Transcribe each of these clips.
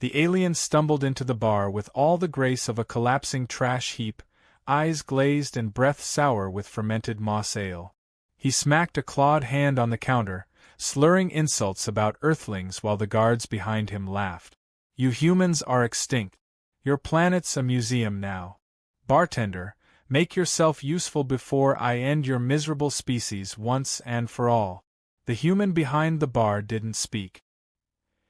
The alien stumbled into the bar with all the grace of a collapsing trash heap, eyes glazed and breath sour with fermented moss ale. He smacked a clawed hand on the counter, slurring insults about earthlings while the guards behind him laughed. "You humans are extinct. Your planet's a museum now. Bartender, make yourself useful before I end your miserable species once and for all." The human behind the bar didn't speak.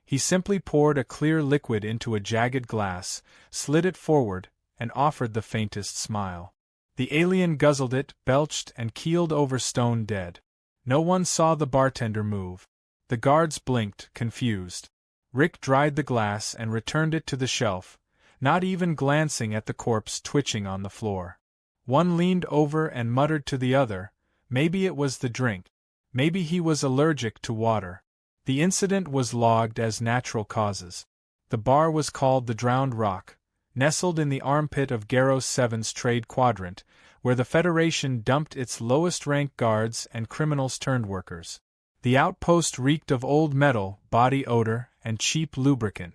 He simply poured a clear liquid into a jagged glass, slid it forward, and offered the faintest smile. The alien guzzled it, belched, and keeled over stone dead. No one saw the bartender move. The guards blinked, confused. Rick dried the glass and returned it to the shelf, not even glancing at the corpse twitching on the floor. One leaned over and muttered to the other, maybe it was the drink. Maybe he was allergic to water. The incident was logged as natural causes. The bar was called the Drowned Rock, nestled in the armpit of Geros 7's trade quadrant, where the Federation dumped its lowest-ranked guards and criminals-turned-workers. The outpost reeked of old metal, body odor, and cheap lubricant.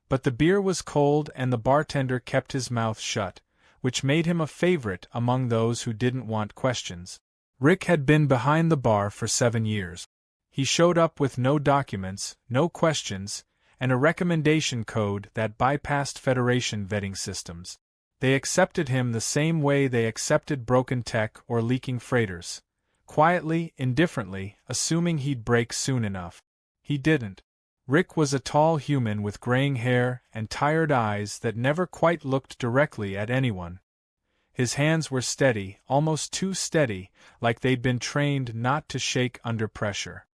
But the beer was cold and the bartender kept his mouth shut, which made him a favorite among those who didn't want questions. Rick had been behind the bar for 7 years. He showed up with no documents, no questions, and a recommendation code that bypassed Federation vetting systems. They accepted him the same way they accepted broken tech or leaking freighters. Quietly, indifferently, assuming he'd break soon enough. He didn't. Rick was a tall human with graying hair and tired eyes that never quite looked directly at anyone. His hands were steady, almost too steady, like they'd been trained not to shake under pressure.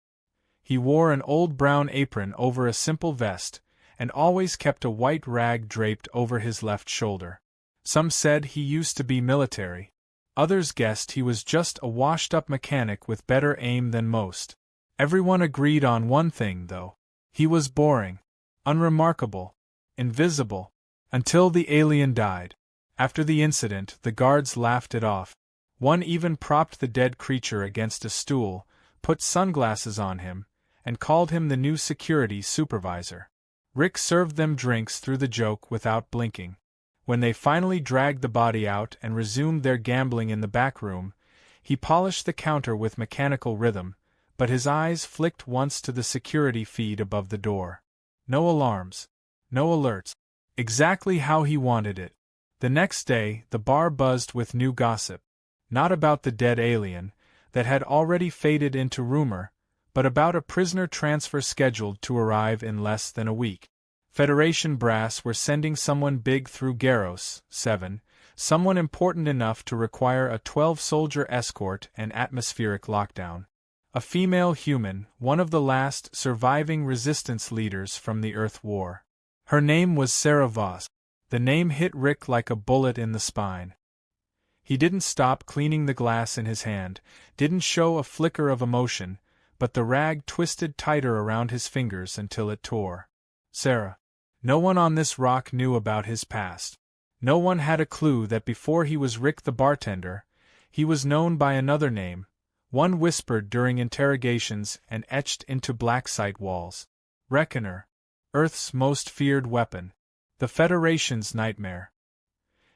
He wore an old brown apron over a simple vest, and always kept a white rag draped over his left shoulder. Some said he used to be military. Others guessed he was just a washed-up mechanic with better aim than most. Everyone agreed on one thing, though. He was boring, unremarkable, invisible, until the alien died. After the incident, the guards laughed it off. One even propped the dead creature against a stool, put sunglasses on him, and called him the new security supervisor. Rick served them drinks through the joke without blinking. When they finally dragged the body out and resumed their gambling in the back room, he polished the counter with mechanical rhythm, but his eyes flicked once to the security feed above the door. No alarms. No alerts. Exactly how he wanted it. The next day, the bar buzzed with new gossip. Not about the dead alien, that had already faded into rumor, but about a prisoner transfer scheduled to arrive in less than a week. Federation brass were sending someone big through Geros 7, someone important enough to require a 12-soldier escort and atmospheric lockdown. A female human, one of the last surviving resistance leaders from the Earth War. Her name was Sarah Voss. The name hit Rick like a bullet in the spine. He didn't stop cleaning the glass in his hand, didn't show a flicker of emotion, but the rag twisted tighter around his fingers until it tore. Sarah. No one on this rock knew about his past. No one had a clue that before he was Rick the bartender, he was known by another name, one whispered during interrogations and etched into black site walls. Reckoner. Earth's most feared weapon. The Federation's nightmare.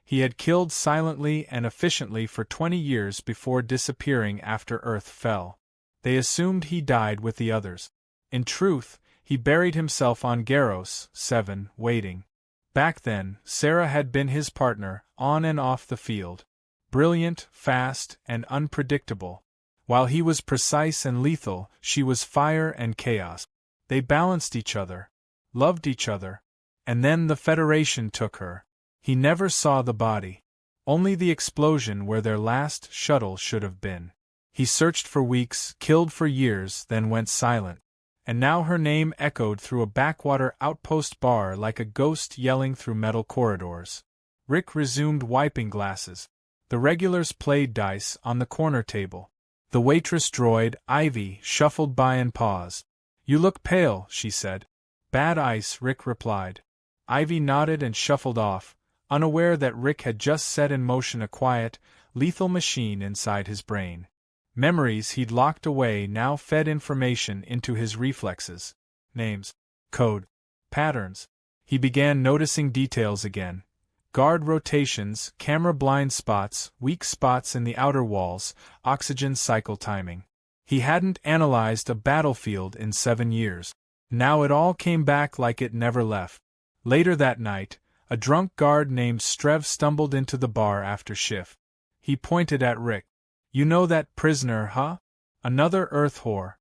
He had killed silently and efficiently for 20 years before disappearing after Earth fell. They assumed he died with the others. In truth, he buried himself on Geros 7, waiting. Back then, Sarah had been his partner, on and off the field. Brilliant, fast, and unpredictable. While he was precise and lethal, she was fire and chaos. They balanced each other, loved each other. And then the Federation took her. He never saw the body. Only the explosion where their last shuttle should have been. He searched for weeks, killed for years, then went silent. And now her name echoed through a backwater outpost bar like a ghost yelling through metal corridors. Rick resumed wiping glasses. The regulars played dice on the corner table. The waitress droid, Ivy, shuffled by and paused. "You look pale," she said. "Bad ice," Rick replied. Ivy nodded and shuffled off, unaware that Rick had just set in motion a quiet, lethal machine inside his brain. Memories he'd locked away now fed information into his reflexes. Names. Code. Patterns. He began noticing details again. Guard rotations, camera blind spots, weak spots in the outer walls, oxygen cycle timing. He hadn't analyzed a battlefield in 7 years. Now it all came back like it never left. Later that night, a drunk guard named Strev stumbled into the bar after shift. He pointed at Rick. "You know that prisoner, huh? Another Earth whore."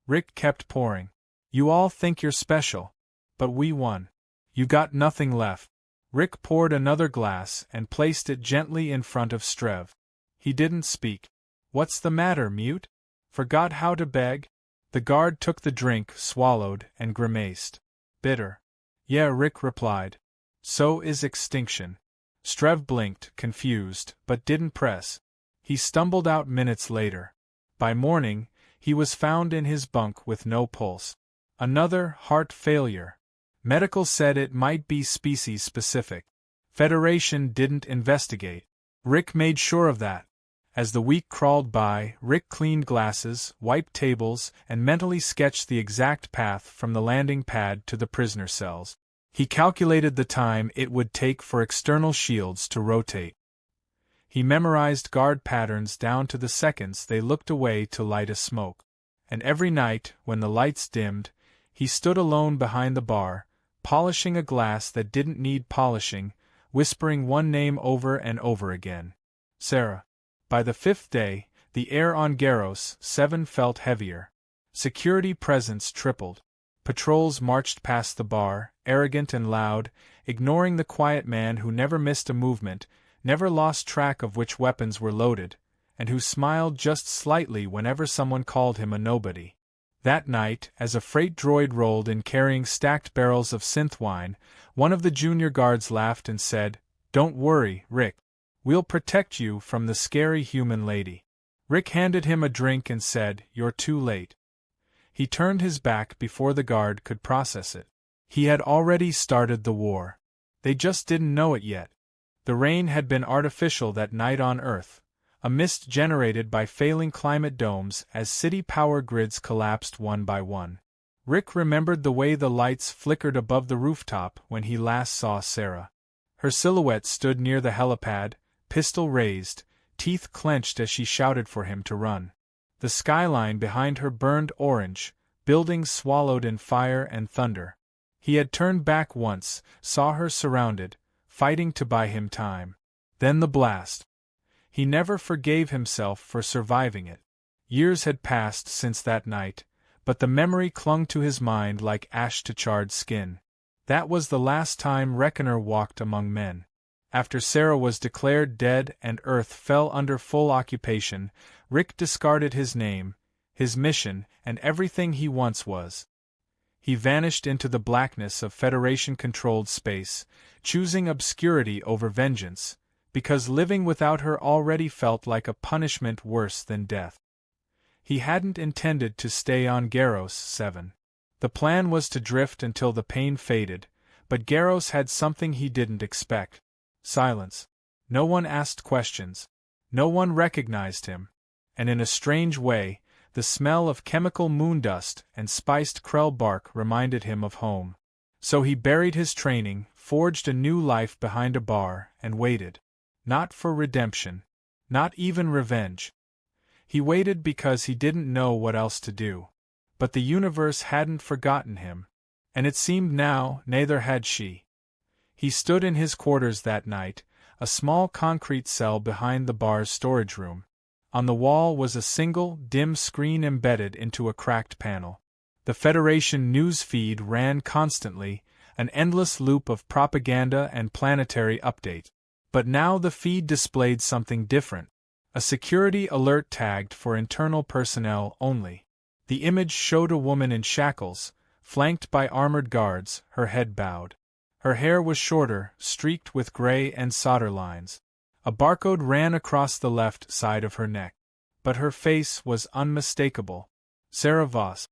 Rick kept pouring. "You all think you're special. But we won. You got nothing left." Rick poured another glass and placed it gently in front of Strev. He didn't speak. "What's the matter, mute? Forgot how to beg?" The guard took the drink, swallowed, and grimaced. "Bitter." "Yeah," Rick replied. "So is extinction." Strev blinked, confused, but didn't press. He stumbled out minutes later. By morning, he was found in his bunk with no pulse. Another heart failure. Medical said it might be species-specific. Federation didn't investigate. Rick made sure of that. As the week crawled by, Rick cleaned glasses, wiped tables, and mentally sketched the exact path from the landing pad to the prisoner cells. He calculated the time it would take for external shields to rotate. He memorized guard patterns down to the seconds they looked away to light a smoke. And every night, when the lights dimmed, he stood alone behind the bar, polishing a glass that didn't need polishing, whispering one name over and over again. Sarah. By the 5th day, the air on Geros 7 felt heavier. Security presence tripled. Patrols marched past the bar, arrogant and loud, ignoring the quiet man who never missed a movement, never lost track of which weapons were loaded, and who smiled just slightly whenever someone called him a nobody. That night, as a freight droid rolled in carrying stacked barrels of synth wine, one of the junior guards laughed and said, "Don't worry, Rick. We'll protect you from the scary human lady." Rick handed him a drink and said, "You're too late." He turned his back before the guard could process it. He had already started the war. They just didn't know it yet. The rain had been artificial that night on Earth, a mist generated by failing climate domes as city power grids collapsed one by one. Rick remembered the way the lights flickered above the rooftop when he last saw Sarah. Her silhouette stood near the helipad, pistol raised, teeth clenched as she shouted for him to run. The skyline behind her burned orange, buildings swallowed in fire and thunder. He had turned back once, saw her surrounded, fighting to buy him time. Then the blast. He never forgave himself for surviving it. Years had passed since that night, but the memory clung to his mind like ash to charred skin. That was the last time Reckoner walked among men. After Sarah was declared dead and Earth fell under full occupation, Rick discarded his name, his mission, and everything he once was. He vanished into the blackness of Federation-controlled space, choosing obscurity over vengeance, because living without her already felt like a punishment worse than death. He hadn't intended to stay on Geros 7. The plan was to drift until the pain faded, but Geros had something he didn't expect. Silence. No one asked questions. No one recognized him. And in a strange way, the smell of chemical moon dust and spiced krell bark reminded him of home. So he buried his training, forged a new life behind a bar, and waited. Not for redemption. Not even revenge. He waited because he didn't know what else to do. But the universe hadn't forgotten him. And it seemed now, neither had she. He stood in his quarters that night, a small concrete cell behind the bar's storage room. On the wall was a single, dim screen embedded into a cracked panel. The Federation news feed ran constantly, an endless loop of propaganda and planetary update. But now the feed displayed something different. A security alert tagged for internal personnel only. The image showed a woman in shackles, flanked by armored guards, her head bowed. Her hair was shorter, streaked with gray and solder lines. A barcode ran across the left side of her neck. But her face was unmistakable. Sarah Voss.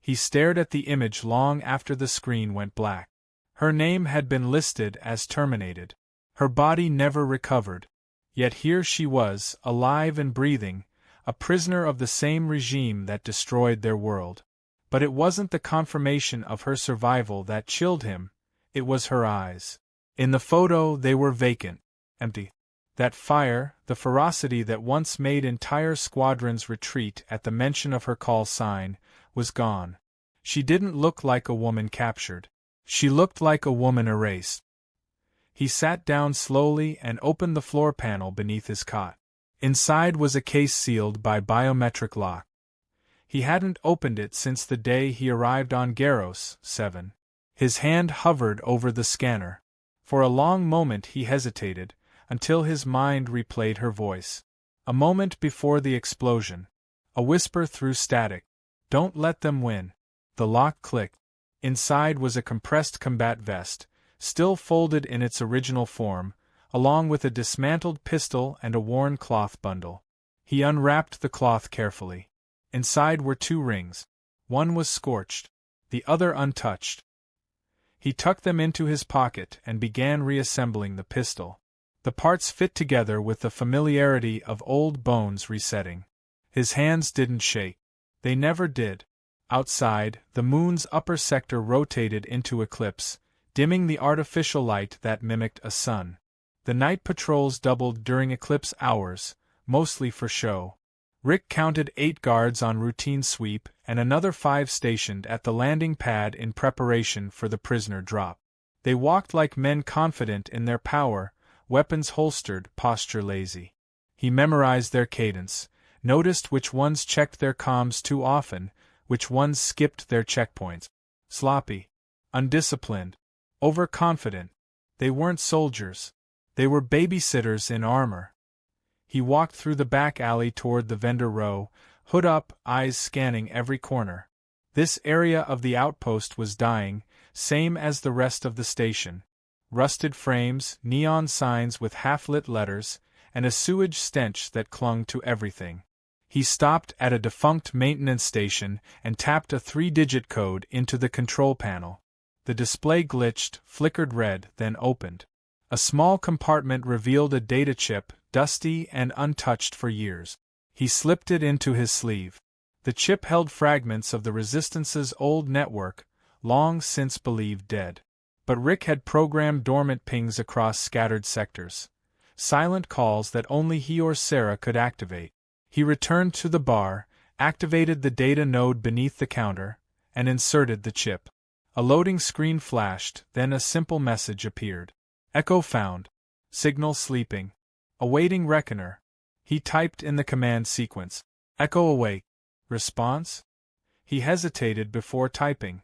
He stared at the image long after the screen went black. Her name had been listed as terminated. Her body never recovered. Yet here she was, alive and breathing, a prisoner of the same regime that destroyed their world. But it wasn't the confirmation of her survival that chilled him, It was her eyes. In the photo, they were vacant, empty. That fire, the ferocity that once made entire squadrons retreat at the mention of her call sign, was gone. She didn't look like a woman captured. She looked like a woman erased. He sat down slowly and opened the floor panel beneath his cot. Inside was a case sealed by biometric lock. He hadn't opened it since the day he arrived on Geros 7. His hand hovered over the scanner. For a long moment he hesitated, until his mind replayed her voice. A moment before the explosion. A whisper through static. "Don't let them win." The lock clicked. Inside was a compressed combat vest, still folded in its original form, along with a dismantled pistol and a worn cloth bundle. He unwrapped the cloth carefully. Inside were 2 rings. One was scorched, the other untouched. He tucked them into his pocket and began reassembling the pistol. The parts fit together with the familiarity of old bones resetting. His hands didn't shake. They never did. Outside, the moon's upper sector rotated into eclipse, dimming the artificial light that mimicked a sun. The night patrols doubled during eclipse hours, mostly for show. Rick counted 8 guards on routine sweep and another 5 stationed at the landing pad in preparation for the prisoner drop. They walked like men confident in their power, weapons holstered, posture lazy. He memorized their cadence, noticed which ones checked their comms too often, which ones skipped their checkpoints. Sloppy, undisciplined, overconfident. They weren't soldiers. They were babysitters in armor. He walked through the back alley toward the vendor row, hood up, eyes scanning every corner. This area of the outpost was dying, same as the rest of the station. Rusted frames, neon signs with half-lit letters, and a sewage stench that clung to everything. He stopped at a defunct maintenance station and tapped a 3-digit code into the control panel. The display glitched, flickered red, then opened. A small compartment revealed a data chip, dusty and untouched for years. He slipped it into his sleeve. The chip held fragments of the Resistance's old network, long since believed dead. But Rick had programmed dormant pings across scattered sectors. Silent calls that only he or Sarah could activate. He returned to the bar, activated the data node beneath the counter, and inserted the chip. A loading screen flashed, then a simple message appeared. Echo found. Signal sleeping. Awaiting reckoner. He typed in the command sequence. Echo awake. Response? He hesitated before typing.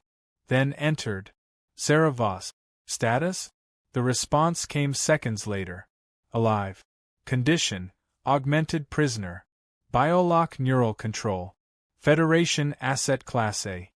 Then entered. Sarah Voss. Status? The response came seconds later. Alive. Condition: augmented prisoner. Biolock neural control. Federation asset class A.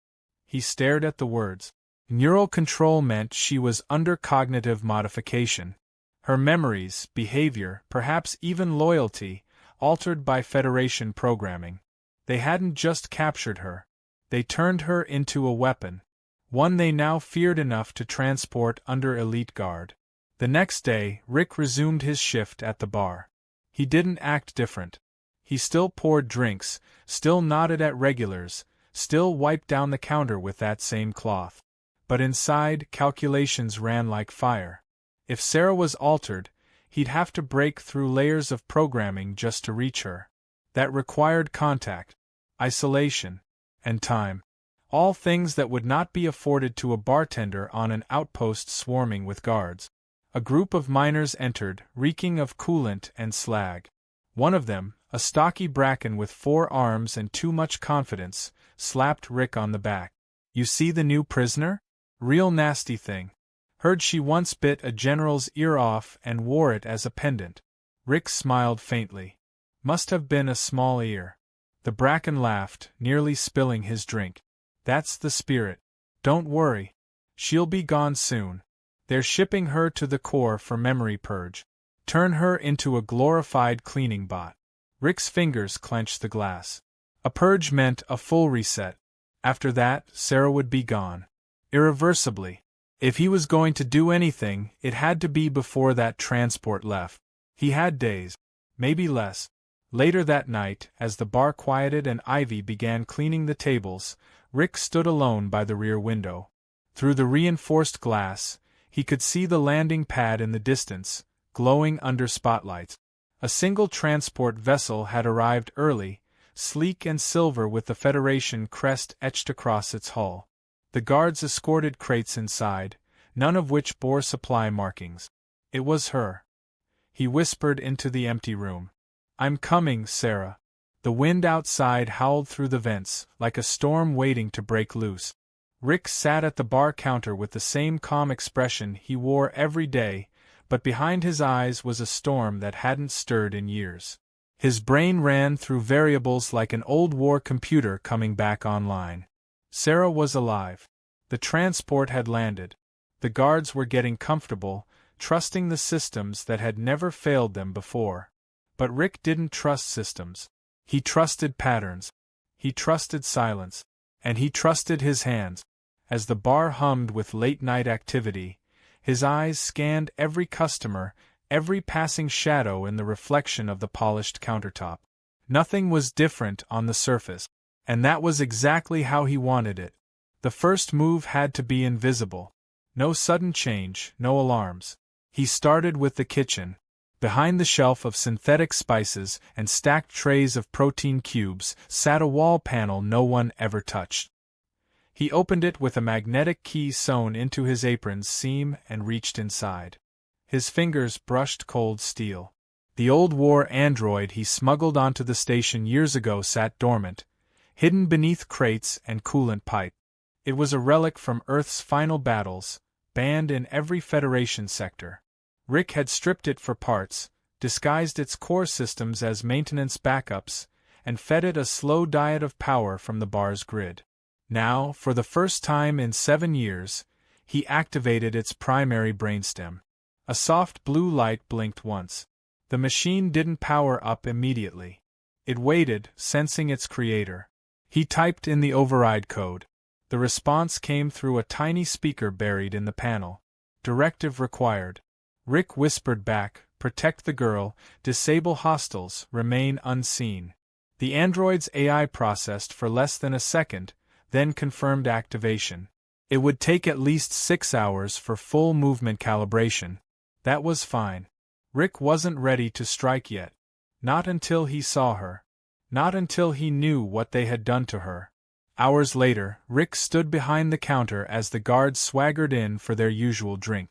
He stared at the words. Neural control meant she was under cognitive modification. Her memories, behavior, perhaps even loyalty, altered by Federation programming. They hadn't just captured her. They turned her into a weapon. One they now feared enough to transport under elite guard. The next day, Rick resumed his shift at the bar. He didn't act different. He still poured drinks, still nodded at regulars, still wiped down the counter with that same cloth. But inside, calculations ran like fire. If Sarah was altered, he'd have to break through layers of programming just to reach her. That required contact, isolation, and time. All things that would not be afforded to a bartender on an outpost swarming with guards. A group of miners entered, reeking of coolant and slag. One of them, a stocky bracken with 4 arms and too much confidence, slapped Rick on the back. You see the new prisoner? Real nasty thing. Heard she once bit a general's ear off and wore it as a pendant. Rick smiled faintly. Must have been a small ear. The bracken laughed, nearly spilling his drink. That's the spirit. Don't worry. She'll be gone soon. They're shipping her to the core for memory purge. Turn her into a glorified cleaning bot. Rick's fingers clenched the glass. A purge meant a full reset. After that, Sarah would be gone. Irreversibly. If he was going to do anything, it had to be before that transport left. He had days. Maybe less. Later that night, as the bar quieted and Ivy began cleaning the tables, Rick stood alone by the rear window. Through the reinforced glass, He could see the landing pad in the distance, glowing under spotlights. A single transport vessel had arrived early, sleek and silver with the Federation crest etched across its hull. The guards escorted crates inside, none of which bore supply markings. It was her. He whispered into the empty room. "I'm coming, Sarah." The wind outside howled through the vents, like a storm waiting to break loose. Rick sat at the bar counter with the same calm expression he wore every day, but behind his eyes was a storm that hadn't stirred in years. His brain ran through variables like an old war computer coming back online. Sarah was alive. The transport had landed. The guards were getting comfortable, trusting the systems that had never failed them before. But Rick didn't trust systems. He trusted patterns. He trusted silence. And he trusted his hands. As the bar hummed with late-night activity, his eyes scanned every customer, every passing shadow in the reflection of the polished countertop. Nothing was different on the surface. And that was exactly how he wanted it. The first move had to be invisible. No sudden change, no alarms. He started with the kitchen. Behind the shelf of synthetic spices and stacked trays of protein cubes sat a wall panel no one ever touched. He opened it with a magnetic key sewn into his apron's seam and reached inside. His fingers brushed cold steel. The old war android he smuggled onto the station years ago sat dormant, hidden beneath crates and coolant pipe. It was a relic from Earth's final battles, banned in every Federation sector. Rick had stripped it for parts, disguised its core systems as maintenance backups, and fed it a slow diet of power from the bar's grid. Now, for the first time in 7 years, he activated its primary brainstem. A soft blue light blinked once. The machine didn't power up immediately. It waited, sensing its creator. He typed in the override code. The response came through a tiny speaker buried in the panel. Directive required. Rick whispered back, "Protect the girl, disable hostiles, remain unseen." The android's AI processed for less than a second, then confirmed activation. It would take at least 6 hours for full movement calibration. That was fine. Rick wasn't ready to strike yet. Not until he saw her. Not until he knew what they had done to her. Hours later, Rick stood behind the counter as the guards swaggered in for their usual drink.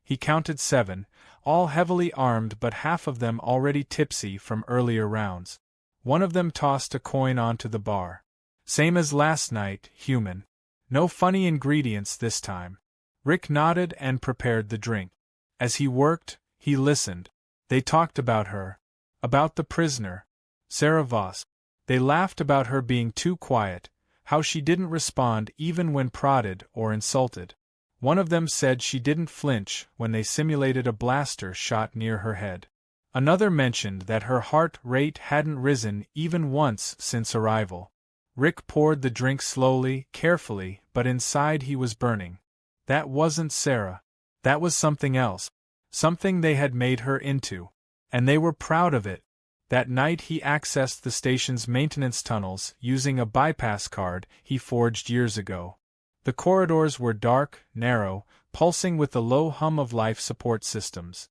He counted 7, all heavily armed but half of them already tipsy from earlier rounds. One of them tossed a coin onto the bar. "Same as last night, human. No funny ingredients this time." Rick nodded and prepared the drink. As he worked, he listened. They talked about her. About the prisoner. Sarah Voss. They laughed about her being too quiet, how she didn't respond even when prodded or insulted. One of them said she didn't flinch when they simulated a blaster shot near her head. Another mentioned that her heart rate hadn't risen even once since arrival. Rick poured the drink slowly, carefully, but inside he was burning. That wasn't Sarah. That was something else. Something they had made her into. And they were proud of it. That night he accessed the station's maintenance tunnels using a bypass card he forged years ago. The corridors were dark, narrow, pulsing with the low hum of life support systems.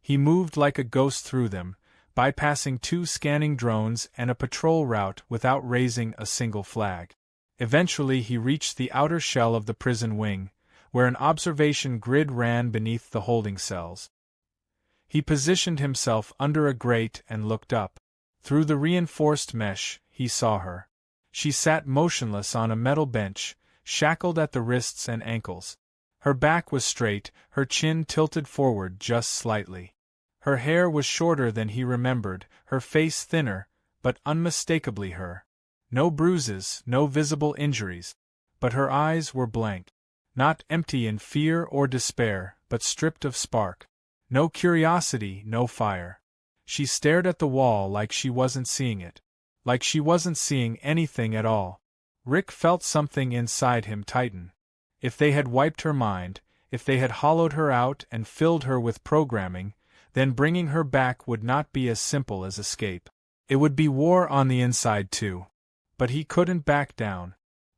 He moved like a ghost through them, bypassing 2 scanning drones and a patrol route without raising a single flag. Eventually he reached the outer shell of the prison wing, where an observation grid ran beneath the holding cells. He positioned himself under a grate and looked up. Through the reinforced mesh, he saw her. She sat motionless on a metal bench, shackled at the wrists and ankles. Her back was straight, her chin tilted forward just slightly. Her hair was shorter than he remembered, her face thinner, but unmistakably her. No bruises, no visible injuries. But her eyes were blank. Not empty in fear or despair, but stripped of spark. No curiosity, no fire. She stared at the wall like she wasn't seeing it. Like she wasn't seeing anything at all. Rick felt something inside him tighten. If they had wiped her mind, if they had hollowed her out and filled her with programming, then bringing her back would not be as simple as escape. It would be war on the inside too. But he couldn't back down.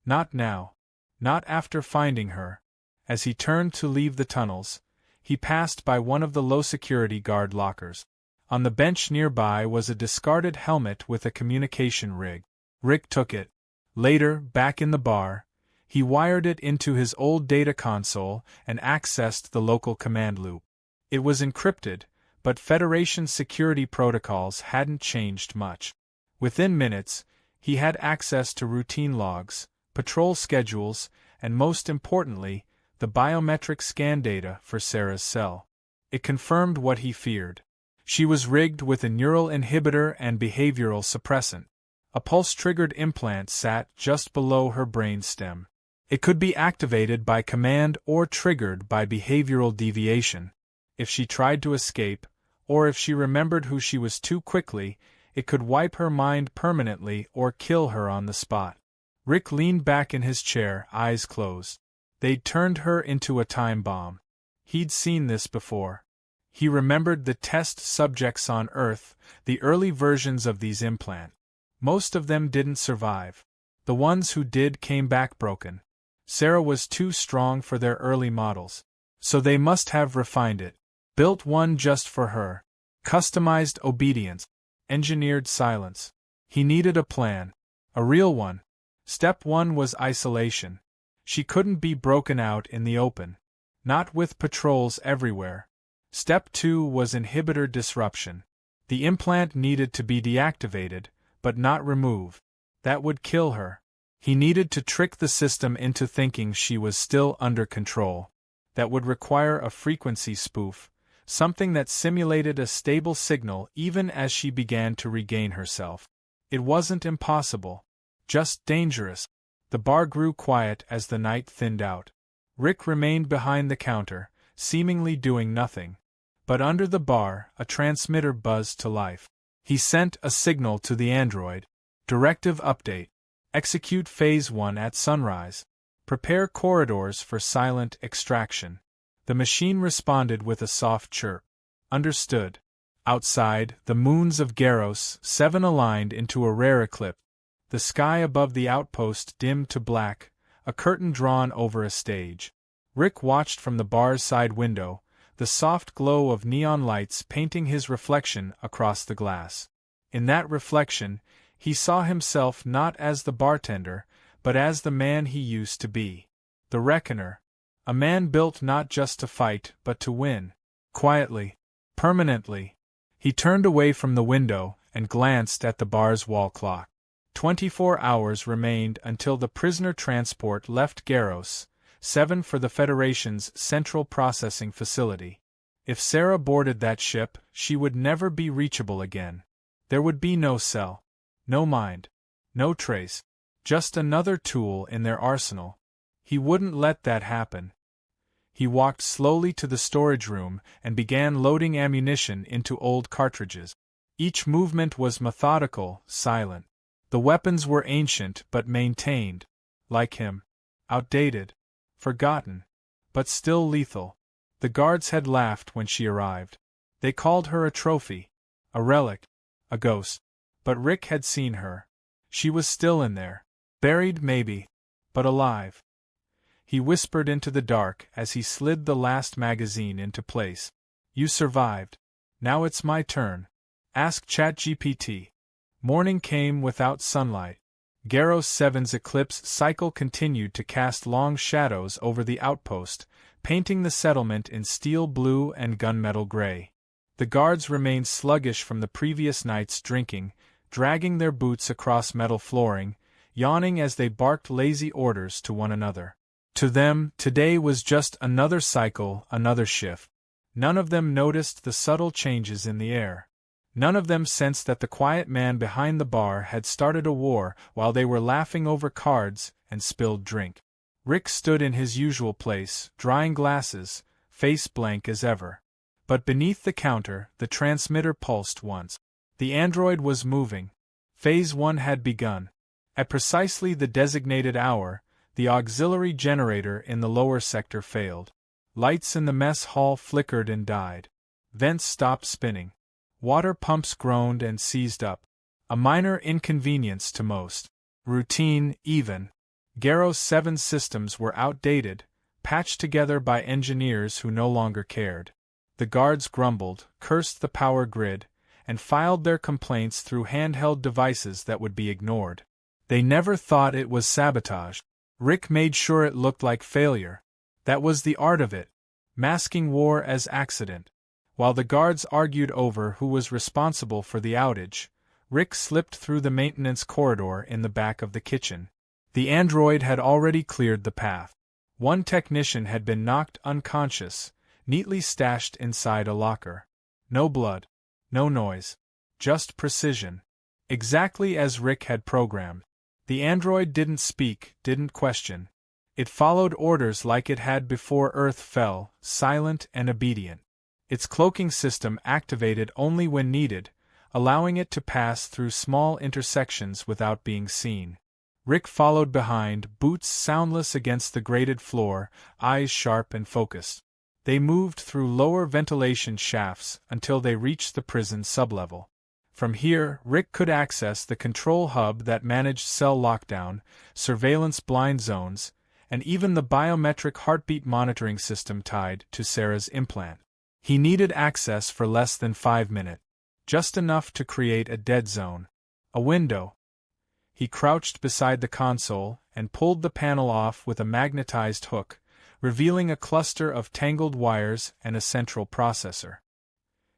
Not now. Not after finding her. As he turned to leave the tunnels, he passed by one of the low-security guard lockers. On the bench nearby was a discarded helmet with a communication rig. Rick took it. Later, back in the bar, he wired it into his old data console and accessed the local command loop. It was encrypted, but Federation security protocols hadn't changed much. Within minutes, he had access to routine logs, patrol schedules, and most importantly, the biometric scan data for Sarah's cell. It confirmed what he feared. She was rigged with a neural inhibitor and behavioral suppressant. A pulse-triggered implant sat just below her brain stem. It could be activated by command or triggered by behavioral deviation. If she tried to escape, or if she remembered who she was too quickly, it could wipe her mind permanently or kill her on the spot. Rick leaned back in his chair, eyes closed. They'd turned her into a time bomb. He'd seen this before. He remembered the test subjects on Earth, the early versions of these implants. Most of them didn't survive. The ones who did came back broken. Sarah was too strong for their early models. So they must have refined it. Built one just for her. Customized obedience. Engineered silence. He needed a plan. A real one. Step 1 was isolation. She couldn't be broken out in the open. Not with patrols everywhere. Step 2 was inhibitor disruption. The implant needed to be deactivated, but not removed. That would kill her. He needed to trick the system into thinking she was still under control. That would require a frequency spoof, something that simulated a stable signal even as she began to regain herself. It wasn't impossible. Just dangerous. The bar grew quiet as the night thinned out. Rick remained behind the counter, seemingly doing nothing. But under the bar, a transmitter buzzed to life. He sent a signal to the android. Directive update. Execute Phase 1 at sunrise. Prepare corridors for silent extraction. The machine responded with a soft chirp. Understood. Outside, the moons of Geros, 7 aligned into a rare eclipse. The sky above the outpost dimmed to black, a curtain drawn over a stage. Rick watched from the bar's side window, the soft glow of neon lights painting his reflection across the glass. In that reflection, he saw himself not as the bartender, but as the man he used to be. The Reckoner. A man built not just to fight, but to win. Quietly. Permanently. He turned away from the window and glanced at the bar's wall clock. 24 hours remained until the prisoner transport left Geros, 7 for the Federation's central processing facility. If Sarah boarded that ship, she would never be reachable again. There would be no cell. No mind. No trace. Just another tool in their arsenal. He wouldn't let that happen. He walked slowly to the storage room and began loading ammunition into old cartridges. Each movement was methodical, silent. The weapons were ancient but maintained. Like him. Outdated. Forgotten. But still lethal. The guards had laughed when she arrived. They called her a trophy. A relic. A ghost. But Rick had seen her. She was still in there. Buried maybe. But alive. He whispered into the dark as he slid the last magazine into place. You survived. Now it's my turn. Ask ChatGPT. Morning came without sunlight. Geros 7's eclipse cycle continued to cast long shadows over the outpost, painting the settlement in steel blue and gunmetal gray. The guards remained sluggish from the previous night's drinking, dragging their boots across metal flooring, yawning as they barked lazy orders to one another. To them, today was just another cycle, another shift. None of them noticed the subtle changes in the air. None of them sensed that the quiet man behind the bar had started a war while they were laughing over cards and spilled drink. Rick stood in his usual place, drying glasses, face blank as ever. But beneath the counter, the transmitter pulsed once. The android was moving. Phase 1 had begun. At precisely the designated hour, the auxiliary generator in the lower sector failed. Lights in the mess hall flickered and died. Vents stopped spinning. Water pumps groaned and seized up. A minor inconvenience to most. Routine, even. Geros 7 systems were outdated, patched together by engineers who no longer cared. The guards grumbled, cursed the power grid, and filed their complaints through handheld devices that would be ignored. They never thought it was sabotage. Rick made sure it looked like failure. That was the art of it, masking war as accident. While the guards argued over who was responsible for the outage, Rick slipped through the maintenance corridor in the back of the kitchen. The android had already cleared the path. One technician had been knocked unconscious, neatly stashed inside a locker. No blood, no noise, just precision. Exactly as Rick had programmed. The android didn't speak, didn't question. It followed orders like it had before Earth fell, silent and obedient. Its cloaking system activated only when needed, allowing it to pass through small intersections without being seen. Rick followed behind, boots soundless against the grated floor, eyes sharp and focused. They moved through lower ventilation shafts until they reached the prison sublevel. From here, Rick could access the control hub that managed cell lockdown, surveillance blind zones, and even the biometric heartbeat monitoring system tied to Sarah's implant. He needed access for less than 5 minutes. Just enough to create a dead zone. A window. He crouched beside the console and pulled the panel off with a magnetized hook, revealing a cluster of tangled wires and a central processor.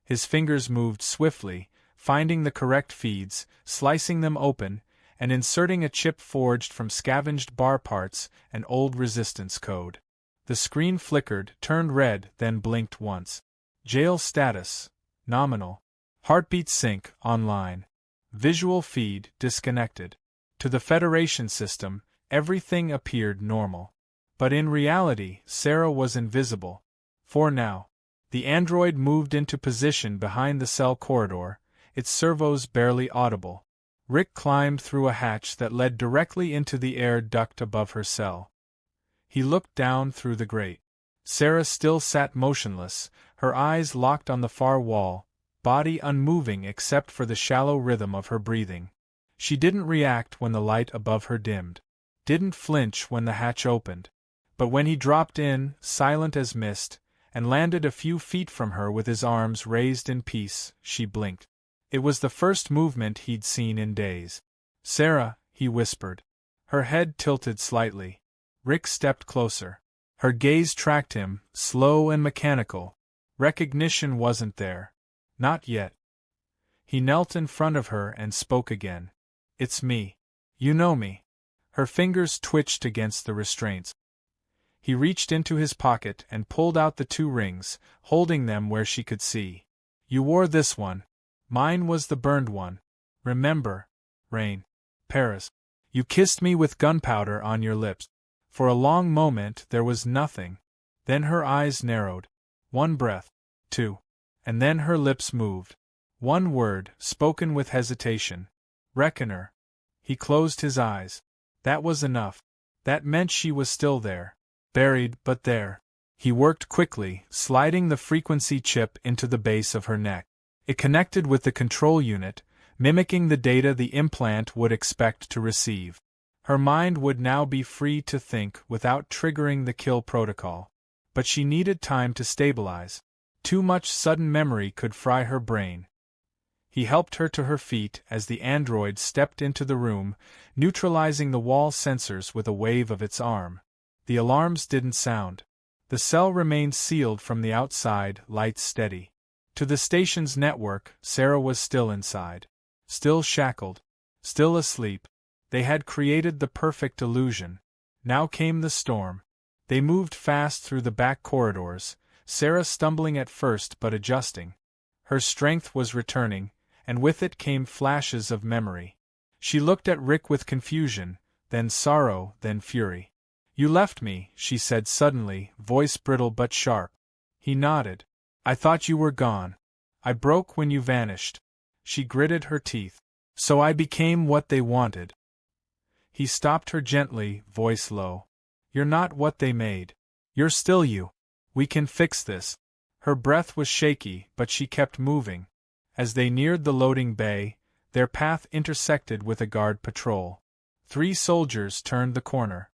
His fingers moved swiftly, finding the correct feeds, slicing them open, and inserting a chip forged from scavenged bar parts and old resistance code. The screen flickered, turned red, then blinked once. Jail status, nominal. Heartbeat sync, online. Visual feed, disconnected. To the Federation system, everything appeared normal. But in reality, Sarah was invisible. For now. The android moved into position behind the cell corridor, its servos barely audible. Rick climbed through a hatch that led directly into the air duct above her cell. He looked down through the grate. Sarah still sat motionless, her eyes locked on the far wall, body unmoving except for the shallow rhythm of her breathing. She didn't react when the light above her dimmed. Didn't flinch when the hatch opened. But when he dropped in, silent as mist, and landed a few feet from her with his arms raised in peace, she blinked. It was the first movement he'd seen in days. "Sarah," he whispered. Her head tilted slightly. Rick stepped closer. Her gaze tracked him, slow and mechanical. Recognition wasn't there. Not yet. He knelt in front of her and spoke again. "It's me. You know me." Her fingers twitched against the restraints. He reached into his pocket and pulled out the 2 rings, holding them where she could see. "You wore this one. Mine was the burned one. Remember? Rain. Paris. You kissed me with gunpowder on your lips." For a long moment there was nothing. Then her eyes narrowed. 1 breath. 2. And then her lips moved. 1 word, spoken with hesitation. "Reckoner." He closed his eyes. That was enough. That meant she was still there. Buried, but there. He worked quickly, sliding the frequency chip into the base of her neck. It connected with the control unit, mimicking the data the implant would expect to receive. Her mind would now be free to think without triggering the kill protocol. But she needed time to stabilize. Too much sudden memory could fry her brain. He helped her to her feet as the android stepped into the room, neutralizing the wall sensors with a wave of its arm. The alarms didn't sound. The cell remained sealed from the outside, lights steady. To the station's network, Sarah was still inside. Still shackled. Still asleep. They had created the perfect illusion. Now came the storm. They moved fast through the back corridors, Sarah stumbling at first but adjusting. Her strength was returning, and with it came flashes of memory. She looked at Rick with confusion, then sorrow, then fury. "You left me," she said suddenly, voice brittle but sharp. He nodded. "I thought you were gone. I broke when you vanished." She gritted her teeth. "So I became what they wanted." He stopped her gently, voice low. "You're not what they made. You're still you. We can fix this." Her breath was shaky, but she kept moving. As they neared the loading bay, their path intersected with a guard patrol. 3 soldiers turned the corner.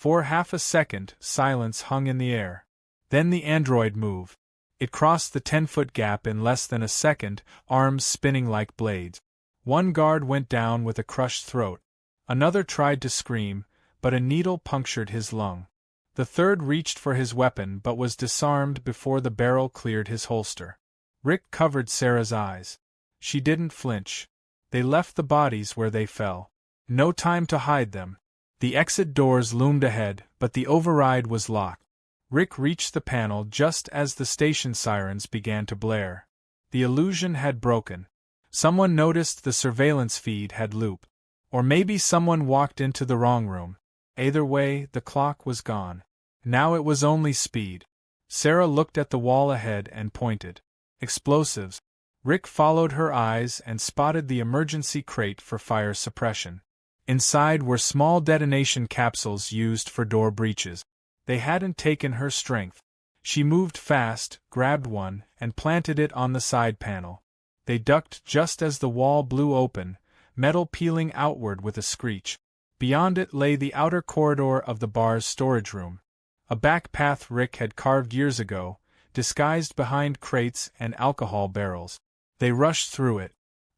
For half a second, silence hung in the air. Then the android moved. It crossed the 10-foot gap in less than a second, arms spinning like blades. One guard went down with a crushed throat. Another tried to scream, but a needle punctured his lung. The third reached for his weapon but was disarmed before the barrel cleared his holster. Rick covered Sarah's eyes. She didn't flinch. They left the bodies where they fell. No time to hide them. The exit doors loomed ahead, but the override was locked. Rick reached the panel just as the station sirens began to blare. The illusion had broken. Someone noticed the surveillance feed had looped. Or maybe someone walked into the wrong room. Either way, the clock was gone. Now it was only speed. Sarah looked at the wall ahead and pointed. Explosives. Rick followed her eyes and spotted the emergency crate for fire suppression. Inside were small detonation capsules used for door breaches. They hadn't taken her strength. She moved fast, grabbed one, and planted it on the side panel. They ducked just as the wall blew open, metal peeling outward with a screech. Beyond it lay the outer corridor of the bar's storage room. A back path Rick had carved years ago, disguised behind crates and alcohol barrels. They rushed through it.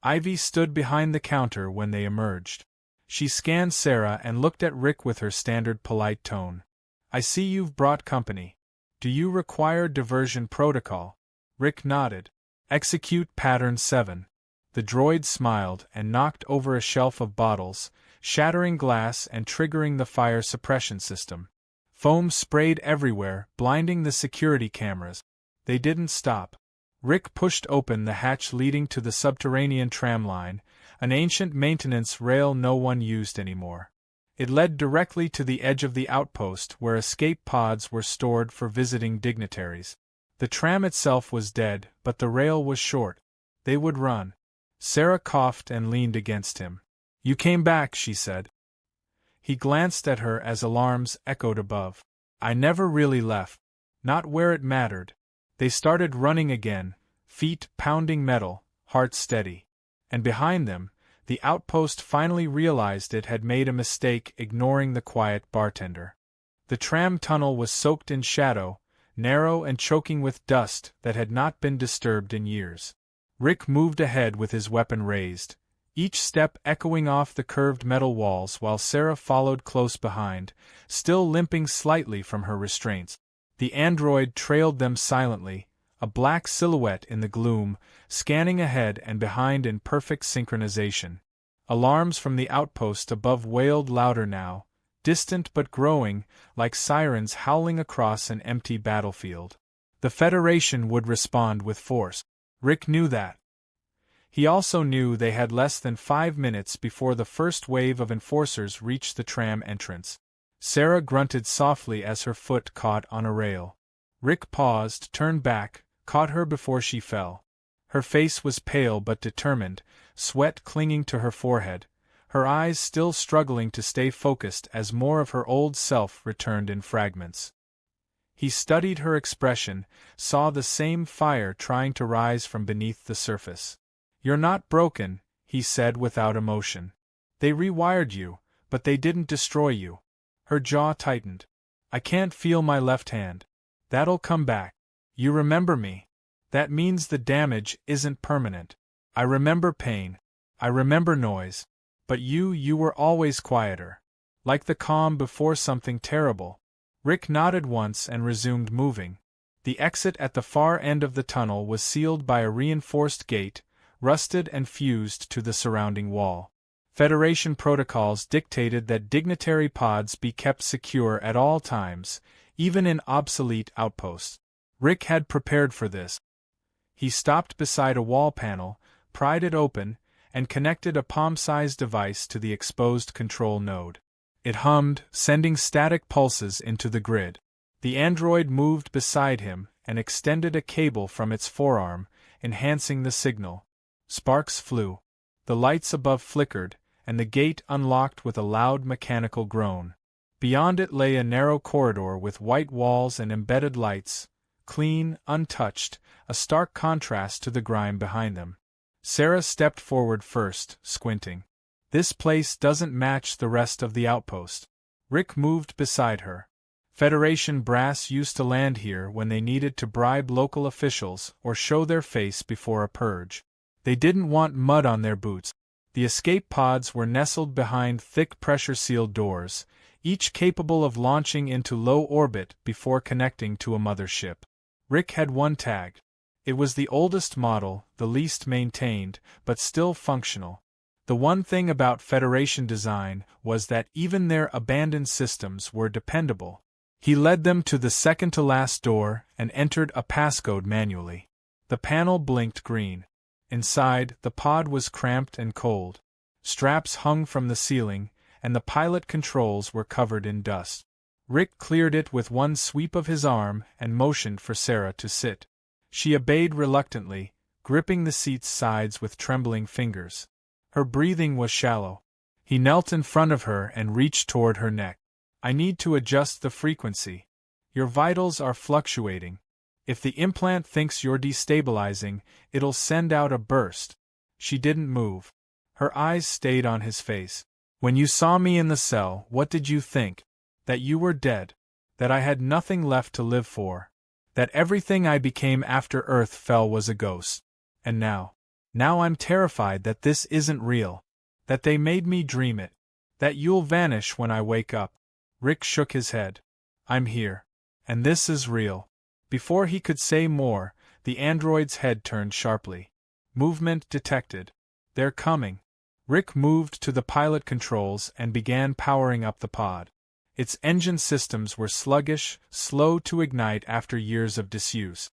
Ivy stood behind the counter when they emerged. She scanned Sarah and looked at Rick with her standard polite tone. "I see you've brought company. Do you require diversion protocol?" Rick nodded. "Execute Pattern 7. The droid smiled and knocked over a shelf of bottles, shattering glass and triggering the fire suppression system. Foam sprayed everywhere, blinding the security cameras. They didn't stop. Rick pushed open the hatch leading to the subterranean tram line, an ancient maintenance rail no one used anymore. It led directly to the edge of the outpost where escape pods were stored for visiting dignitaries. The tram itself was dead, but the rail was short. They would run. Sarah coughed and leaned against him. "You came back," she said. He glanced at her as alarms echoed above. "I never really left. Not where it mattered." They started running again, feet pounding metal, hearts steady. And behind them, the outpost finally realized it had made a mistake ignoring the quiet bartender. The tram tunnel was soaked in shadow, narrow and choking with dust that had not been disturbed in years. Rick moved ahead with his weapon raised, each step echoing off the curved metal walls while Sarah followed close behind, still limping slightly from her restraints. The android trailed them silently, a black silhouette in the gloom, scanning ahead and behind in perfect synchronization. Alarms from the outpost above wailed louder now, distant but growing, like sirens howling across an empty battlefield. The Federation would respond with force. Rick knew that. He also knew they had less than 5 minutes before the first wave of enforcers reached the tram entrance. Sarah grunted softly as her foot caught on a rail. Rick paused, turned back, caught her before she fell. Her face was pale but determined, sweat clinging to her forehead, her eyes still struggling to stay focused as more of her old self returned in fragments. He studied her expression, saw the same fire trying to rise from beneath the surface. "You're not broken," he said without emotion. "They rewired you, but they didn't destroy you." Her jaw tightened. "I can't feel my left hand. That'll come back. You remember me. That means the damage isn't permanent. I remember pain. I remember noise. But you were always quieter. Like the calm before something terrible." Rick nodded once and resumed moving. The exit at the far end of the tunnel was sealed by a reinforced gate, rusted and fused to the surrounding wall. Federation protocols dictated that dignitary pods be kept secure at all times, even in obsolete outposts. Rick had prepared for this. He stopped beside a wall panel, pried it open, and connected a palm-sized device to the exposed control node. It hummed, sending static pulses into the grid. The android moved beside him and extended a cable from its forearm, enhancing the signal. Sparks flew. The lights above flickered, and the gate unlocked with a loud mechanical groan. Beyond it lay a narrow corridor with white walls and embedded lights, clean, untouched, a stark contrast to the grime behind them. Sarah stepped forward first, squinting. "This place doesn't match the rest of the outpost." Rick moved beside her. Federation brass used to land here when they needed to bribe local officials or show their face before a purge. They didn't want mud on their boots. The escape pods were nestled behind thick pressure-sealed doors, each capable of launching into low orbit before connecting to a mothership. Rick had one tag. It was the oldest model, the least maintained, but still functional. The one thing about Federation design was that even their abandoned systems were dependable. He led them to the second-to-last door and entered a passcode manually. The panel blinked green. Inside, the pod was cramped and cold. Straps hung from the ceiling, and the pilot controls were covered in dust. Rick cleared it with one sweep of his arm and motioned for Sarah to sit. She obeyed reluctantly, gripping the seat's sides with trembling fingers. Her breathing was shallow. He knelt in front of her and reached toward her neck. I need to adjust the frequency. Your vitals are fluctuating. If the implant thinks you're destabilizing, it'll send out a burst. She didn't move. Her eyes stayed on his face. When you saw me in the cell, what did you think? That you were dead. That I had nothing left to live for. That everything I became after Earth fell was a ghost. And now I'm terrified that this isn't real. That they made me dream it. That you'll vanish when I wake up. Rick shook his head. I'm here. And this is real. Before he could say more, the android's head turned sharply. Movement detected. They're coming. Rick moved to the pilot controls and began powering up the pod. Its engine systems were sluggish, slow to ignite after years of disuse.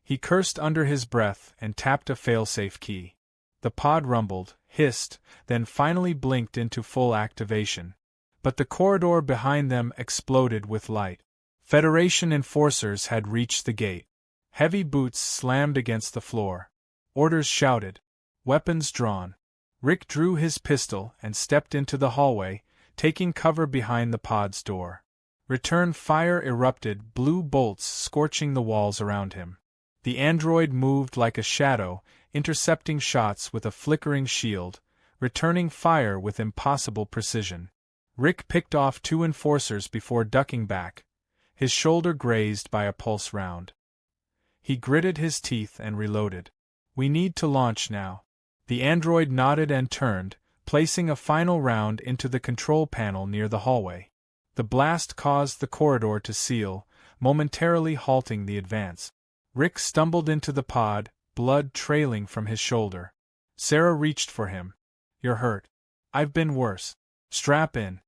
He cursed under his breath and tapped a failsafe key. The pod rumbled, hissed, then finally blinked into full activation. But the corridor behind them exploded with light. Federation enforcers had reached the gate. Heavy boots slammed against the floor. Orders shouted. Weapons drawn. Rick drew his pistol and stepped into the hallway, taking cover behind the pod's door. Return fire erupted, blue bolts scorching the walls around him. The android moved like a shadow, intercepting shots with a flickering shield, returning fire with impossible precision. Rick picked off 2 enforcers before ducking back, his shoulder grazed by a pulse round. He gritted his teeth and reloaded. We need to launch now. The android nodded and turned, placing a final round into the control panel near the hallway. The blast caused the corridor to seal, momentarily halting the advance. Rick stumbled into the pod, blood trailing from his shoulder. Sarah reached for him. You're hurt. I've been worse. Strap in.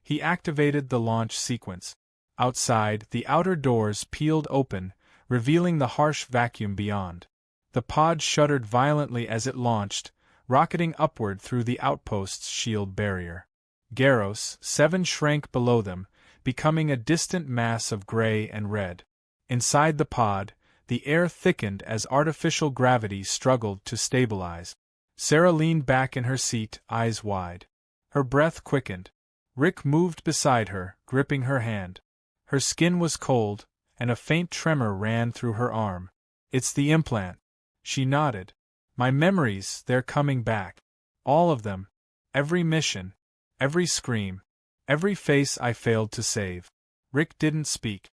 He activated the launch sequence. Outside, the outer doors peeled open, revealing the harsh vacuum beyond. The pod shuddered violently as it launched, rocketing upward through the outpost's shield barrier. Geros, 7 shrank below them, becoming a distant mass of gray and red. Inside the pod, the air thickened as artificial gravity struggled to stabilize. Sarah leaned back in her seat, eyes wide. Her breath quickened. Rick moved beside her, gripping her hand. Her skin was cold, and a faint tremor ran through her arm. It's the implant. She nodded. My memories, they're coming back. All of them. Every mission. Every scream. Every face I failed to save. Rick didn't speak.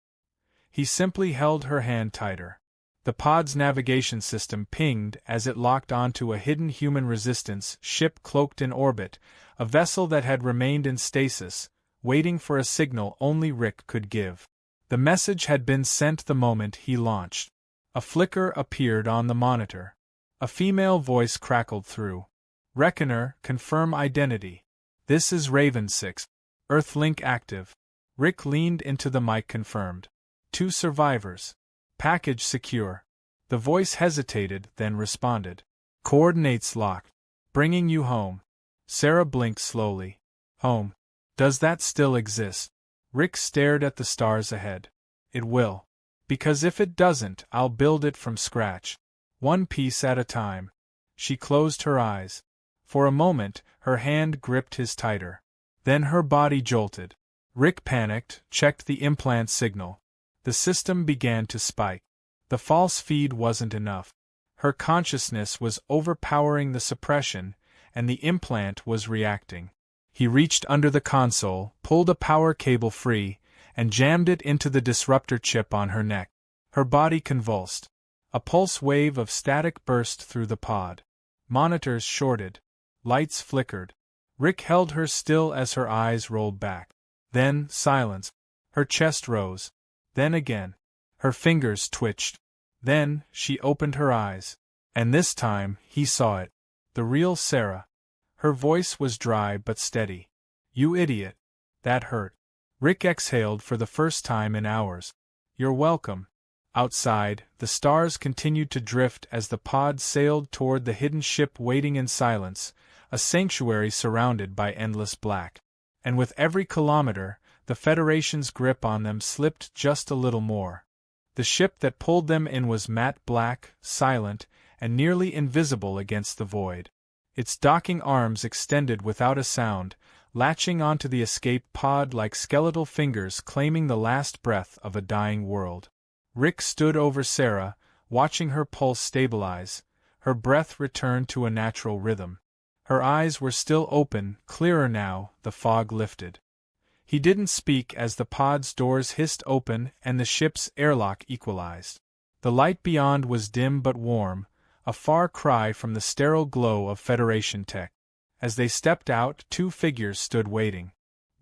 He simply held her hand tighter. The pod's navigation system pinged as it locked onto a hidden human resistance ship cloaked in orbit, a vessel that had remained in stasis, waiting for a signal only Rick could give. The message had been sent the moment he launched. A flicker appeared on the monitor. A female voice crackled through. Reckoner, confirm identity. This is Raven 6. Earthlink active. Rick leaned into the mic. Confirmed. 2 survivors. Package secure. The voice hesitated, then responded. Coordinates locked. Bringing you home. Sarah blinked slowly. Home. Does that still exist? Rick stared at the stars ahead. It will. Because if it doesn't, I'll build it from scratch. One piece at a time. She closed her eyes. For a moment, her hand gripped his tighter. Then her body jolted. Rick panicked, checked the implant signal. The system began to spike. The false feed wasn't enough. Her consciousness was overpowering the suppression, and the implant was reacting. He reached under the console, pulled a power cable free, and jammed it into the disruptor chip on her neck. Her body convulsed. A pulse wave of static burst through the pod. Monitors shorted. Lights flickered. Rick held her still as her eyes rolled back. Then, silence. Her chest rose. Then again. Her fingers twitched. Then, she opened her eyes. And this time, he saw it. The real Sarah. Her voice was dry but steady. "You idiot. That hurt." Rick exhaled for the first time in hours. "You're welcome." Outside, the stars continued to drift as the pod sailed toward the hidden ship waiting in silence, a sanctuary surrounded by endless black. And with every kilometer, the Federation's grip on them slipped just a little more. The ship that pulled them in was matte black, silent, and nearly invisible against the void. Its docking arms extended without a sound, latching onto the escape pod like skeletal fingers claiming the last breath of a dying world. Rick stood over Sarah, watching her pulse stabilize, her breath return to a natural rhythm. Her eyes were still open, clearer now, the fog lifted. He didn't speak as the pod's doors hissed open and the ship's airlock equalized. The light beyond was dim but warm, a far cry from the sterile glow of Federation tech. As they stepped out, two figures stood waiting.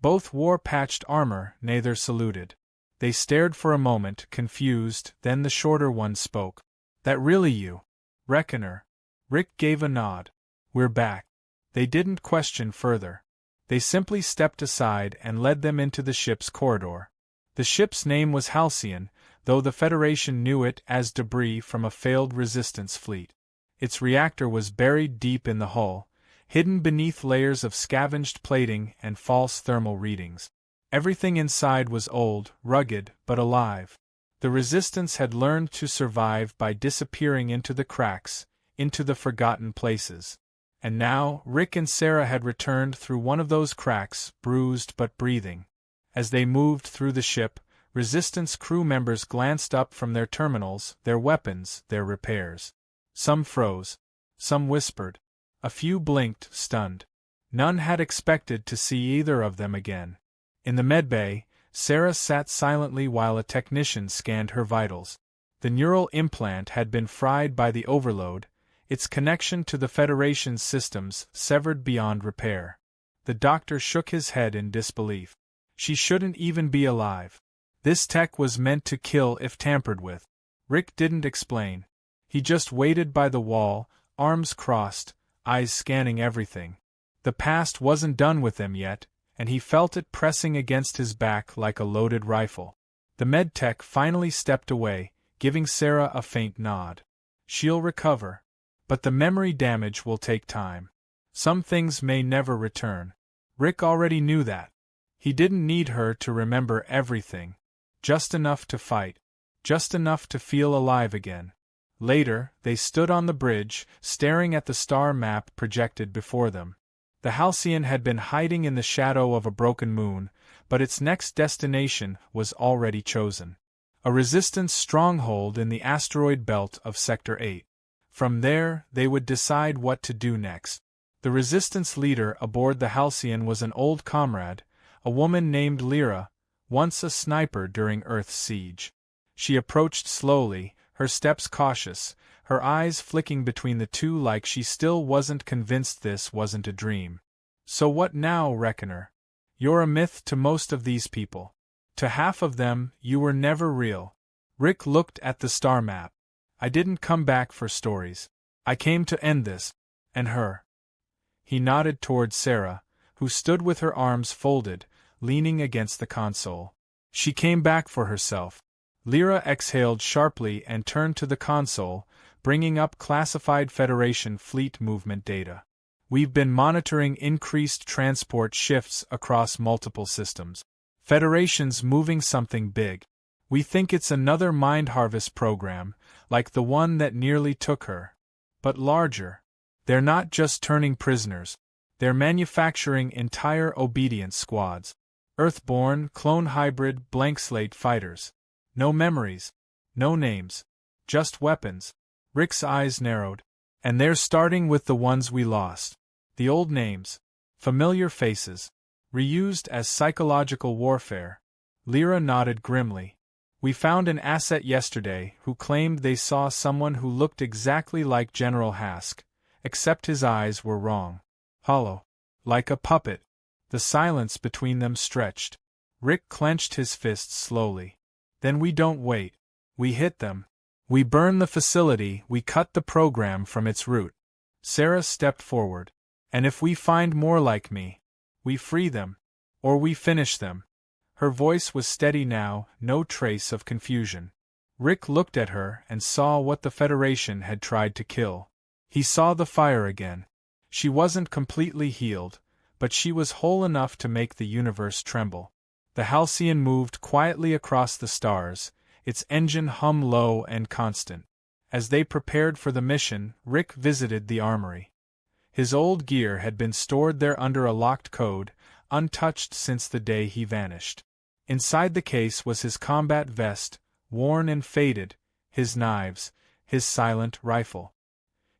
Both wore patched armor, neither saluted. They stared for a moment, confused, then the shorter one spoke. "That really you? Reckoner?" Rick gave a nod. "We're back." They didn't question further. They simply stepped aside and led them into the ship's corridor. The ship's name was Halcyon, though the Federation knew it as debris from a failed resistance fleet. Its reactor was buried deep in the hull, hidden beneath layers of scavenged plating and false thermal readings. Everything inside was old, rugged, but alive. The resistance had learned to survive by disappearing into the cracks, into the forgotten places. And now, Rick and Sarah had returned through one of those cracks, bruised but breathing. As they moved through the ship, Resistance crew members glanced up from their terminals, their weapons, their repairs. Some froze. Some whispered. A few blinked, stunned. None had expected to see either of them again. In the medbay, Sarah sat silently while a technician scanned her vitals. The neural implant had been fried by the overload, its connection to the Federation's systems severed beyond repair. The doctor shook his head in disbelief. She shouldn't even be alive. This tech was meant to kill if tampered with. Rick didn't explain. He just waited by the wall, arms crossed, eyes scanning everything. The past wasn't done with him yet, and he felt it pressing against his back like a loaded rifle. The medtech finally stepped away, giving Sarah a faint nod. She'll recover. But the memory damage will take time. Some things may never return. Rick already knew that. He didn't need her to remember everything. Just enough to fight. Just enough to feel alive again. Later, they stood on the bridge, staring at the star map projected before them. The Halcyon had been hiding in the shadow of a broken moon, but its next destination was already chosen. A resistance stronghold in the asteroid belt of Sector 8. From there, they would decide what to do next. The resistance leader aboard the Halcyon was an old comrade, a woman named Lyra, once a sniper during Earth's siege. She approached slowly, her steps cautious, her eyes flicking between the two like she still wasn't convinced this wasn't a dream. "So what now, Reckoner? You're a myth to most of these people. To half of them, you were never real." Rick looked at the star map. "I didn't come back for stories. I came to end this. And her." He nodded toward Sarah, who stood with her arms folded, leaning against the console. "She came back for herself." Lyra exhaled sharply and turned to the console, bringing up classified Federation fleet movement data. "We've been monitoring increased transport shifts across multiple systems. Federation's moving something big. We think it's another mind harvest program, like the one that nearly took her. But larger. They're not just turning prisoners. They're manufacturing entire obedience squads. Earthborn, clone hybrid, blank slate fighters. No memories. No names. Just weapons." Rick's eyes narrowed. "And they're starting with the ones we lost. The old names. Familiar faces. Reused as psychological warfare. Lyra nodded grimly. We found an asset yesterday who claimed they saw someone who looked exactly like General Hask, except his eyes were wrong. Hollow. Like a puppet. The silence between them stretched. Rick clenched his fists slowly. Then we don't wait. We hit them. We burn the facility, we cut the program from its root. Sarah stepped forward. And if we find more like me, we free them. Or we finish them. Her voice was steady now, no trace of confusion. Rick looked at her and saw what the Federation had tried to kill. He saw the fire again. She wasn't completely healed, but she was whole enough to make the universe tremble. The Halcyon moved quietly across the stars, its engine hum low and constant. As they prepared for the mission, Rick visited the armory. His old gear had been stored there under a locked code, untouched since the day he vanished. Inside the case was his combat vest, worn and faded, his knives, his silent rifle.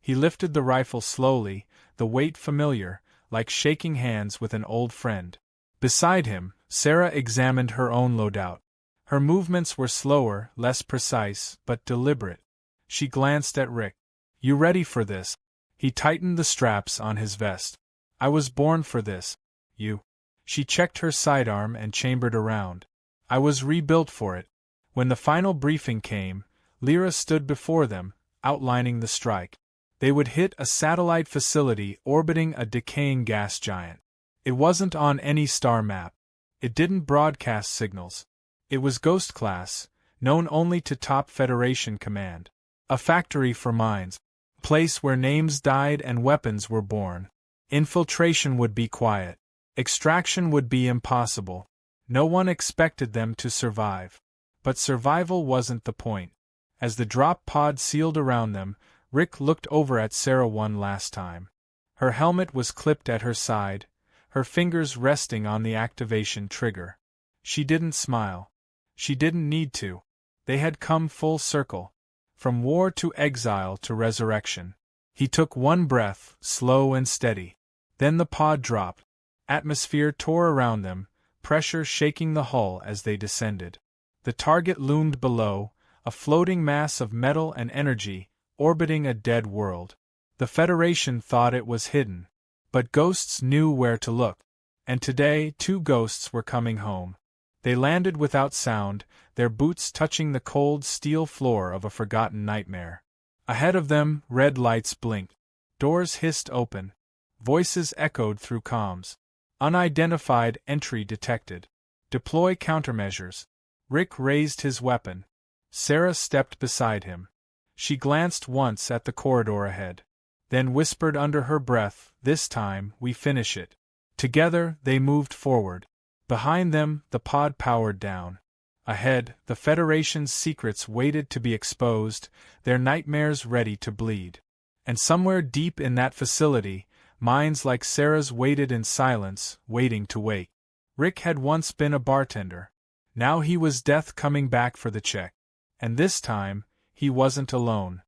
He lifted the rifle slowly, the weight familiar, like shaking hands with an old friend. Beside him, Sarah examined her own loadout. Her movements were slower, less precise, but deliberate. She glanced at Rick. You ready for this? He tightened the straps on his vest. I was born for this. You. She checked her sidearm and chambered around. I was rebuilt for it. When the final briefing came, Lyra stood before them, outlining the strike. They would hit a satellite facility orbiting a decaying gas giant. It wasn't on any star map. It didn't broadcast signals. It was Ghost Class, known only to top Federation command. A factory for mines. Place where names died and weapons were born. Infiltration would be quiet. Extraction would be impossible. No one expected them to survive. But survival wasn't the point. As the drop pod sealed around them, Rick looked over at Sarah one last time. Her helmet was clipped at her side, her fingers resting on the activation trigger. She didn't smile. She didn't need to. They had come full circle. From war to exile to resurrection. He took one breath, slow and steady. Then the pod dropped. Atmosphere tore around them, pressure shaking the hull as they descended. The target loomed below, a floating mass of metal and energy, orbiting a dead world. The Federation thought it was hidden. But ghosts knew where to look. And today 2 ghosts were coming home. They landed without sound, their boots touching the cold steel floor of a forgotten nightmare. Ahead of them, red lights blinked. Doors hissed open. Voices echoed through comms. Unidentified entry detected. Deploy countermeasures. Rick raised his weapon. Sarah stepped beside him. She glanced once at the corridor ahead. Then whispered under her breath, this time, we finish it. Together, they moved forward. Behind them, the pod powered down. Ahead, the Federation's secrets waited to be exposed, their nightmares ready to bleed. And somewhere deep in that facility, minds like Sarah's waited in silence, waiting to wake. Rick had once been a bartender. Now he was death coming back for the check. And this time, he wasn't alone.